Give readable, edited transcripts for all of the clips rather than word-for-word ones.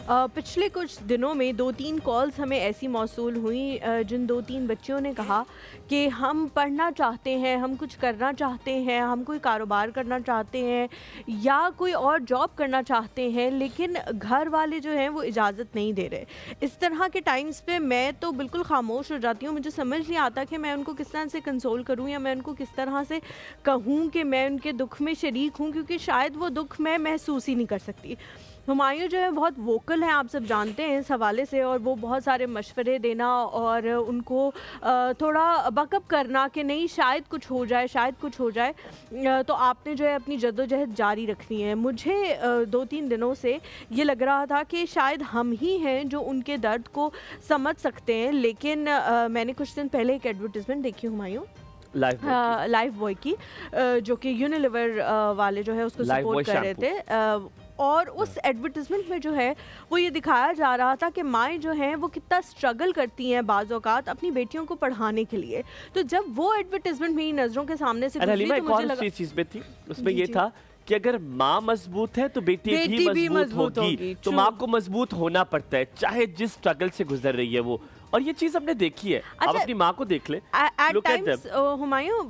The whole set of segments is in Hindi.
पिछले कुछ दिनों में 2-3 कॉल्स हमें ऐसी मौसूल हुई जिन 2-3 बच्चियों ने कहा कि हम पढ़ना चाहते हैं, हम कुछ करना चाहते हैं, हम कोई कारोबार करना चाहते हैं या कोई और जॉब करना चाहते हैं, लेकिन घर वाले जो हैं वो इजाज़त नहीं दे रहे। इस तरह के टाइम्स पे मैं तो बिल्कुल ख़ामोश हो जाती हूँ। मुझे समझ नहीं आता कि मैं उनको किस तरह से कंसोल करूँ या मैं उनको किस तरह से कहूँ कि मैं उनके दुःख में शरीक हूँ, क्योंकि शायद वो दुःख मैं महसूस ही नहीं कर सकती। हुमायूं जो है बहुत वोकल हैं, आप सब जानते हैं इस हवाले से, और वो बहुत सारे मशवरे देना और उनको थोड़ा बकअप करना कि नहीं शायद कुछ हो जाए, शायद कुछ हो जाए, तो आपने जो है अपनी जद्दोजहद जारी रखनी है। मुझे 2-3 दिनों से ये लग रहा था कि शायद हम ही हैं जो उनके दर्द को समझ सकते हैं, लेकिन मैंने कुछ दिन पहले एक एडवर्टिजमेंट देखी हुमायूं लाइफ बॉय की, जो कि यूनिलीवर वाले जो है उसको सपोर्ट कर रहे थे, और उस एडवर्टिजमेंट में जो है वो ये दिखाया जा रहा था कि माएँ जो हैं वो कितना स्ट्रगल करती हैं बाज़ औक़ात अपनी बेटियों को पढ़ाने के लिए। तो जब वो एडवर्टिजमेंट मेरी नज़रों के सामने से गुजरी तो मुझे लगा चीज़ में थी, उसमें ये था कि अगर माँ मजबूत है तो बेटी भी मजबूत होगी। तो माँ को मजबूत होना पड़ता है, चाहे जिस स्ट्रगल से गुजर रही है वो। और ये चीज हमने देखी है। अच्छा, आप अपनी माँ को देख ले। एट टाइम्स हुमायूं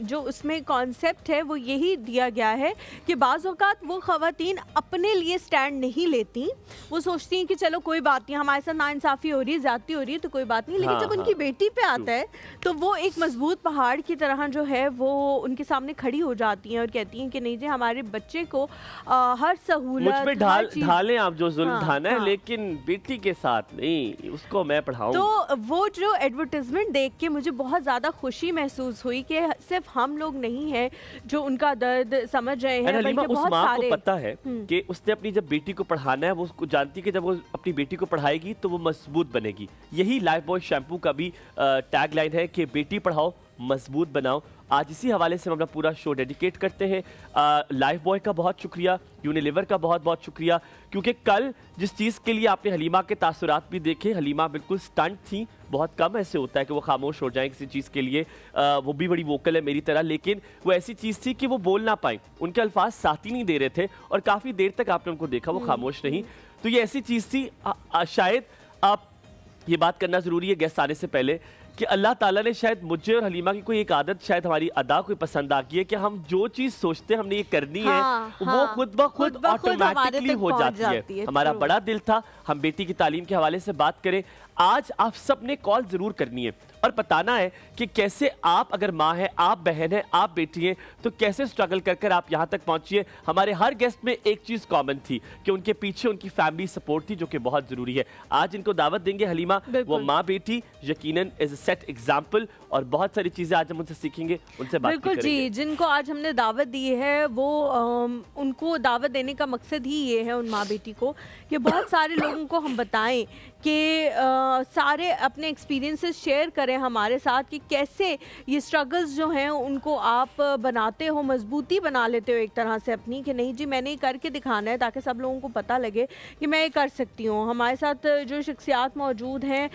जो उसमें कॉन्सेप्ट है वो यही दिया गया है कि बाज़ औक़ात वो ख़वातीन अपने लिए स्टैंड नहीं लेती, वो सोचती हैं कि चलो कोई बात नहीं, हमारे साथ नाइंसाफ़ी हो रही है, ज़्यादती हो रही है तो कोई बात नहीं, लेकिन जब उनकी बेटी पे आता है तो वो एक मजबूत पहाड़ की तरह जो है वो उनके सामने खड़ी हो जाती हैं और कहती हैं कि नहीं जी, हमारे बच्चे को हर सहूलत मुझ पे ढालें आप जो जुल्म ढाना है, लेकिन बेटी के साथ नहीं, उसको मैं पढ़ाऊं। तो वो जो एडवर्टाइजमेंट देख के मुझे बहुत ज़्यादा खुशी महसूस हुई कि सिर्फ हम लोग नहीं हैं जो उनका दर्द समझ रहे हैं, बल्कि बहुत सारे। को पता है कि उसने अपनी जब बेटी को पढ़ाना है, वो उसको जानती है कि जब वो अपनी बेटी को पढ़ाएगी तो वो मजबूत बनेगी। यही लाइफ बॉय शैम्पू का भी टैग लाइन है कि बेटी पढ़ाओ मजबूत बनाओ। आज इसी हवाले से हम अपना पूरा शो डेडिकेट करते हैं। लाइफ बॉय का बहुत शुक्रिया, यूनिलीवर का बहुत बहुत शुक्रिया, क्योंकि कल जिस चीज़ के लिए आपने हलीमा के तासुरात भी देखे, हलीमा बिल्कुल स्टंट थी। बहुत कम ऐसे होता है कि वो खामोश हो जाए किसी चीज़ के लिए, वो भी बड़ी वोकल है मेरी तरह, लेकिन वो ऐसी चीज़ थी कि वो बोल ना पाए, उनके अल्फाज साथ ही नहीं दे रहे थे और काफ़ी देर तक आपने उनको देखा वो खामोश नहीं। तो ये ऐसी चीज़ थी, शायद आप ये बात करना ज़रूरी है गेस्ट आने से पहले कि अल्लाह ताला ने शायद मुझे और हलीमा की कोई एक आदत, शायद हमारी अदा कोई पसंद आ गई है कि हम जो चीज़ सोचते हैं हमने ये करनी है, वो खुद ब खुद ऑटोमेटिकली हो जाती है। हमारा बड़ा दिल था हम बेटी की तालीम के हवाले से बात करें। आज आप सब ने कॉल जरूर करनी है और बताना है कि कैसे आप, अगर माँ है, आप बहन है, आप बेटी हैं, तो कैसे स्ट्रगल कर कर आप यहाँ तक पहुँचिए। हमारे हर गेस्ट में एक चीज़ कॉमन थी कि उनके पीछे उनकी फैमिली सपोर्ट थी, जो कि बहुत ज़रूरी है। आज इनको दावत देंगे हलीमा, वो माँ बेटी यकीनन इज अ सेट एग्जाम्पल, और बहुत सारी चीज़ें आज हम उनसे सीखेंगे, उनसे बात बिल्कुल जी। जिनको आज हमने दावत दी है वो उनको दावत देने का मकसद ही ये है, उन माँ बेटी को, कि बहुत सारे लोगों को हम बताएं कि सारे अपने एक्सपीरियंसेस शेयर करें हमारे साथ कि कैसे ये स्ट्रगल्स जो हैं उनको आप बनाते हो, मजबूती बना लेते हो एक तरह से अपनी, कि नहीं जी मैंने करके दिखाना है, ताकि सब लोगों को पता लगे कि मैं ये कर सकती हूँ। हमारे साथ जो शख्सियात मौजूद हैं,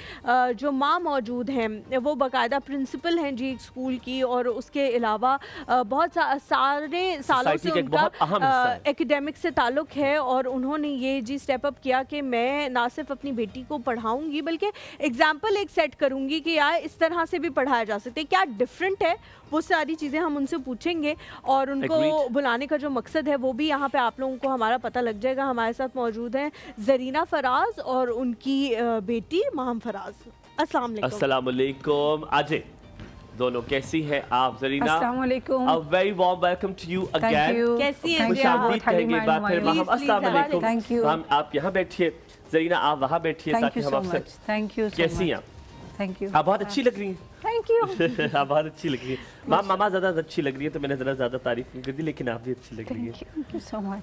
जो माँ मौजूद हैं, वो बाकायदा प्रिंसिपल हैं जी एक स्कूल की, और उसके अलावा बहुत सारे सालों से उनका एकेडमिक से ताल्लुक़ है, और उन्होंने ये जी स्टेप अप किया कि मैं ना सिर्फ अपनी बेटी को पढ़ाऊंगी बल्कि एग्जाम्पल एक सेट करूंगी कि यार इस तरह से भी पढ़ाया जा सकते हैं, क्या डिफरेंट है, वो सारी चीज़ें हम उनसे पूछेंगे, और उनको बुलाने का जो मकसद है वो भी यहाँ पे आप लोगों को हमारा पता लग जाएगा। हमारे साथ मौजूद हैं ज़रीना फराज और उनकी बेटी माहम फराज। अस्सलाम वालेकुम। अजय दोनों कैसी हैं आप? ज़रीना, अस्सलाम वालेकुम। A very warm welcome to you again। कैसी हैं जी आप? अस्सलाम वालेकुम। Thank you. हम आप यहाँ बैठिए, ज़रीना आप वहाँ बैठिए, ताकि हम आपसे। Thank you. कैसी हैं? Thank you. आप बहुत अच्छी लग रही हैं। Thank you. आप बहुत अच्छी लग रही हैं। मामा ज़्यादा अच्छी लग रही है तो मैंने ज़रा ज़्यादा तारीफ नहीं कर दी, लेकिन आप भी अच्छी लग रही हैं। Thank you so much.